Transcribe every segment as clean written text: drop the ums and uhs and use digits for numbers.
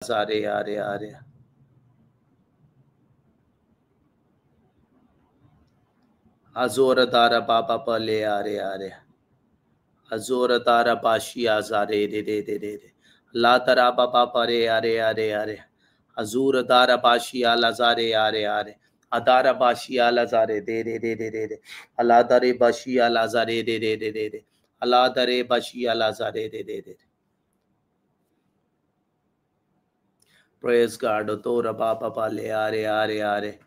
Zare are are. Azora dara baba pale are are. Azora dara bashi azare de de de de de. La dara baba pare are are are. Azura dara bashi alazare are are. Adara bashi alazare de de de de de de. Aladare bashi alazare de de de de de. Aladare bashi alazare de de de. Praise God. Otora baba pale are are are.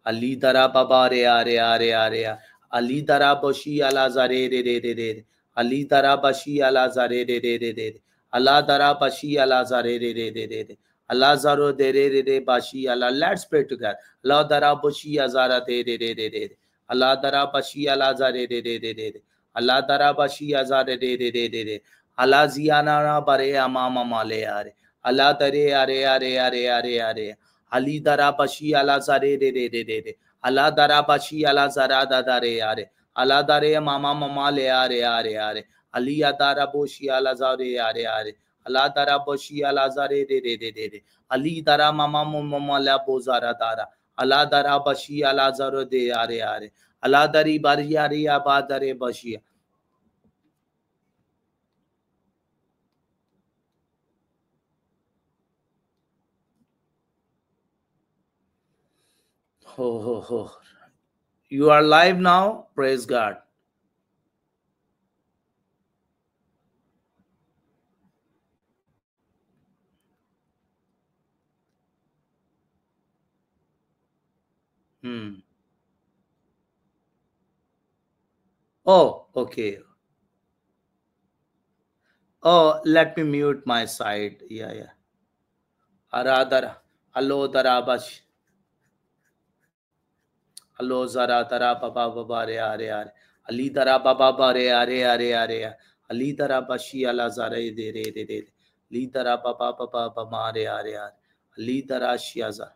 Ali dara baba re are are are. Ali dara bashi alazare de de de de. Ali dara bashi alazare de de de de. Allah dara bashi alazare de de de de. Allah zaro de de de bashi Allah. Let's pray together. Allah dara bashi azara de de de de de. Allah dara bashi alazare de de de de. Allah dara bashi azare de de de de. Allah ziana bare amama male are. Allah dare are are are are are. Ali dara bashi ala zare de de de de de. Allah dara bashi ala zara da dare are. Allah dare mama mama le are are are. Ali dara boshi ala zare are are. Allah dara boshi ala zare de de de de de. Ali dara mama mama la bozara dara. Allah dara bashi ala zaro de are are. Allah dari bari are abadare bashi. Ho ho ho. You are live now. Praise God. Oh, okay. Oh, let me mute my side. Yeah, yeah. Aradara. Allo darabash. Allo zara dara baba baba re are are. Ali dara baba bare are are are. Ali dara bashi ala zare de re de de. Ali dara baba baba baba re are are. Ali dara shiaza.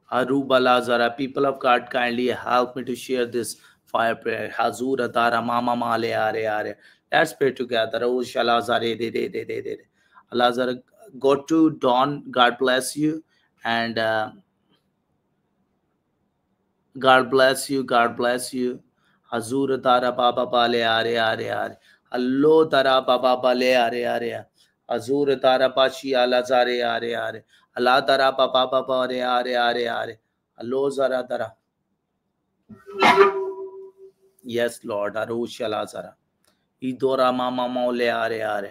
Arubala zara. People of God, kindly help me to share this fire prayer. Hazur dara mama male are are. Let's pray together. Oh shala zare de de de de de. Allah zara. Go to Dawn. God bless you. And God bless you. God bless you. Hazur dara baba bale are are are. Allo dara baba bale are are. Hazur dara bashi ala zare are are. Allah dara baba baba are are are. Allo zara dara. Yes, Lord. Arushala zara. Idora mama maule are are.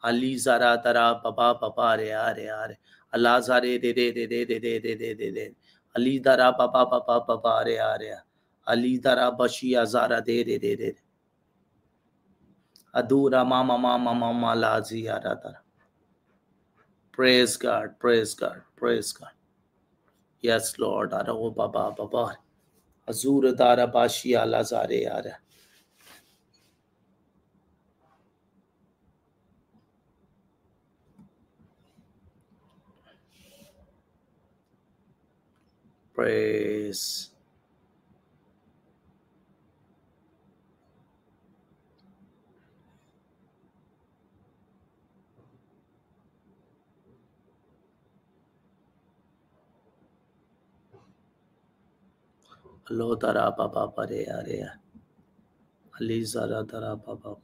Ali zara dara baba baba are are. Allah zare de de de de de de de de de de. Ali dara baba baba baba are. Ali dara bashi azara de de de de. Adura mama mama mama lazi ara dara. Praise God. Praise God. Praise God. Yes, Lord. Aro baba baba. Azura dara bashi ala zare ara. Praise. Lo dara baba bare are. Ali zara dara baba.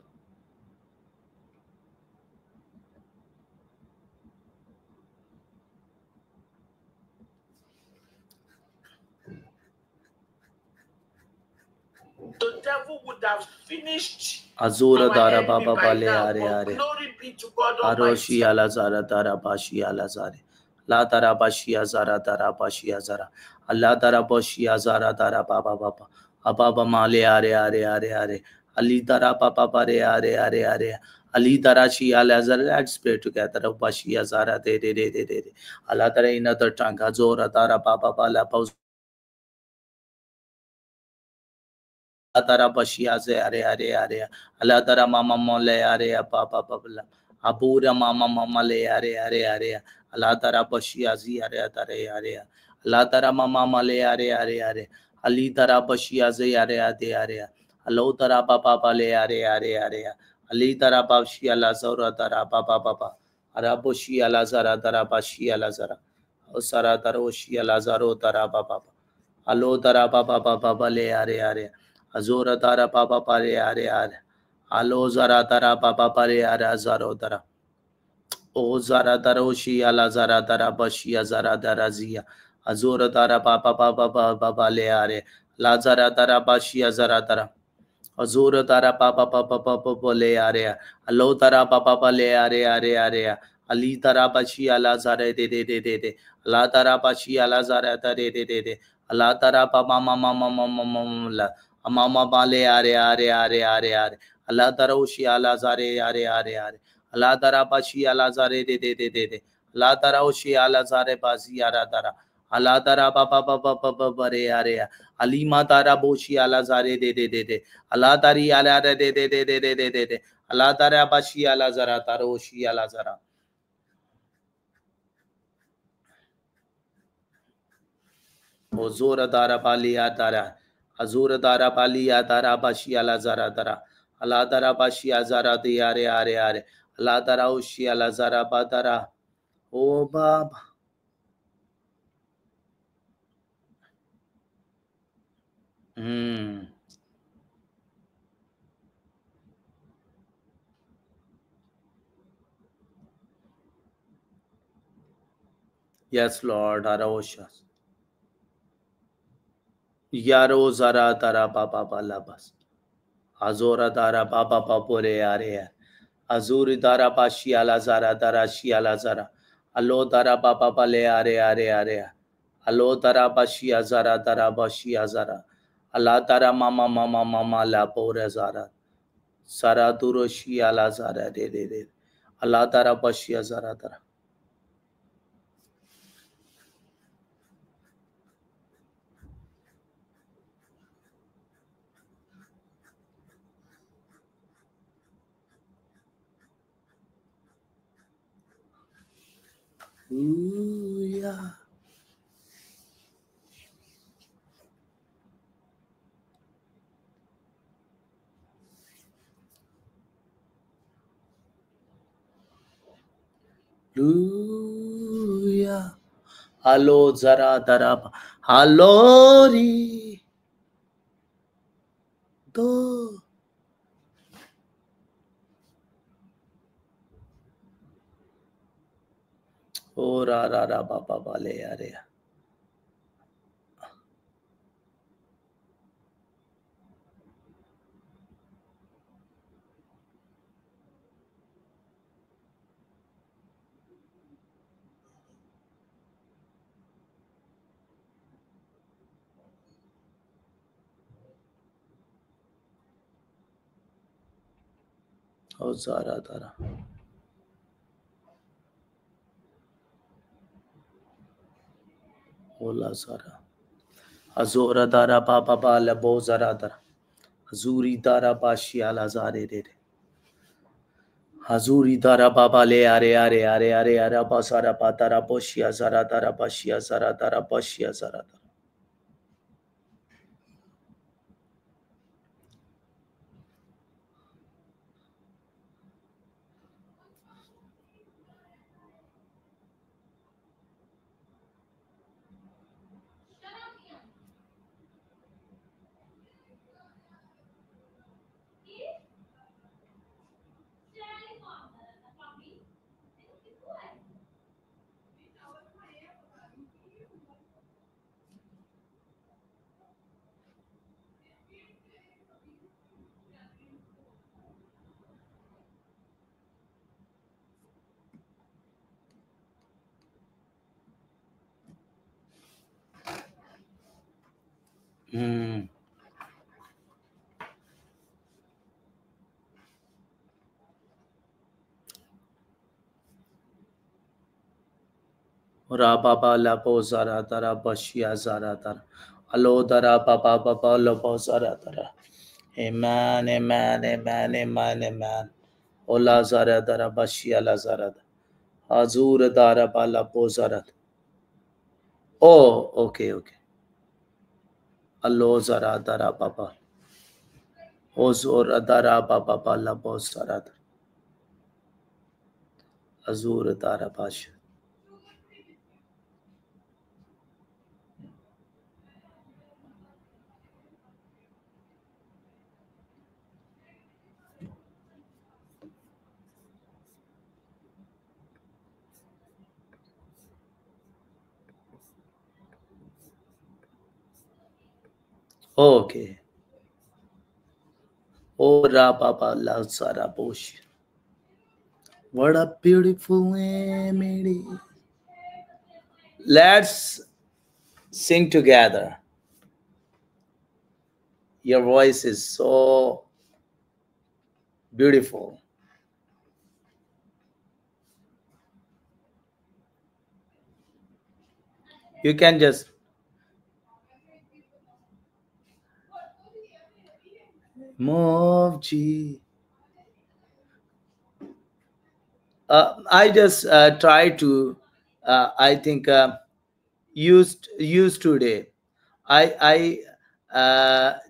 The devil would have finished. Azura dara baba bale are are. Glory be to God Aroshi Almighty. ala zara dara bashi ala zare. La dara bashi azara dara bashi azara. Allah dara bashi azara dara baba baba. Ababa male are are are are. Ali dara baba bare are are are. Ali dara shi ala zara. Let's pray together. Bashi azara de de de de de. Allah dara in other tongue. Azura dara baba bala paus. Dara bashi aze are are are. Allah dara mama mole are papa papa. Abura mama mama le are are are. Allah dara bashi azi are are are. Allah dara mama male are are are. Ali dara bashi aze are are are. Allah dara papa pale are are are. Ali dara bashi ala zara dara baba baba. Araboshi ala zara dara bashi ala zara. Osara dara oshi ala zaro dara baba. Alo dara baba baba le are are. Azora dara baba pare are are. Alo zara dara baba pare are zaro dara. O zara dara oshi ala zara dara bashi zara dara zia. Azora dara baba baba baba le are. La zara dara bashi zara dara. Azura tara papa papa papa le area. Alo tara papa papa le area. Ali tara bashi ala zare de. Ala tara bashi ala zare de. Ala tara papa mama la. Mama bale are. Ala tara ushi ala zare are. Ala tara bashi ala zare de. Ala tara ushi ala zare bazi ara tara. Ala tara papa papa bare area. Ali matara boshi ala zare de. Allah tari ala de. Allah tara bashi ala zara taro shi ala zara. Ozora tara pali atara. Azura tara pali atara bashi ala zara tara. Allah tara bashi azara de are. Allah tara ushi ala zara batara. Oh Baba. Yes, Lord, Araoshas. Yaro zara tara papa palabas. Azora tara papa papore are. Azuri tara pashi ala zara tara shi ala zara. Alo tara papa pale are. Alo tara pashi azara tara bashi azara. Allah tara mama la pore zara. Sara duro shi ala zara de. Allah tara bashi azara tara. Hallelujah. Hallelujah. Hello zara darab. Hello ri. Do. Oh ra baba bale are. Oh zara dara. Ola zara. Azora dara baba bala bo zara dara. Azuri dara bashi ala zare de. Azuri dara baba le are basara patara boshi azara dara bashi azara dara bashi azara dara. Ra baba la bo zara dara bashi azara dara. Alo dara baba la bo zara dara. Amen. Ola zara dara bashi ala zara dara. Azur dara bala bo zara. Oh, okay. Allo zara dara baba. Ozor adara baba bala bosarat. Azur adara bash. Okay. Ora baba la sara bosh. What a beautiful melody. Let's sing together. Your voice is so beautiful. You can just move G. I just try to. I think used today. I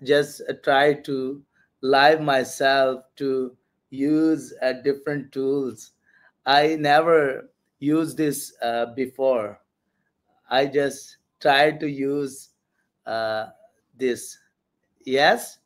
just try to live myself to use different tools. I never used this before. I just try to use uh, this. Yes.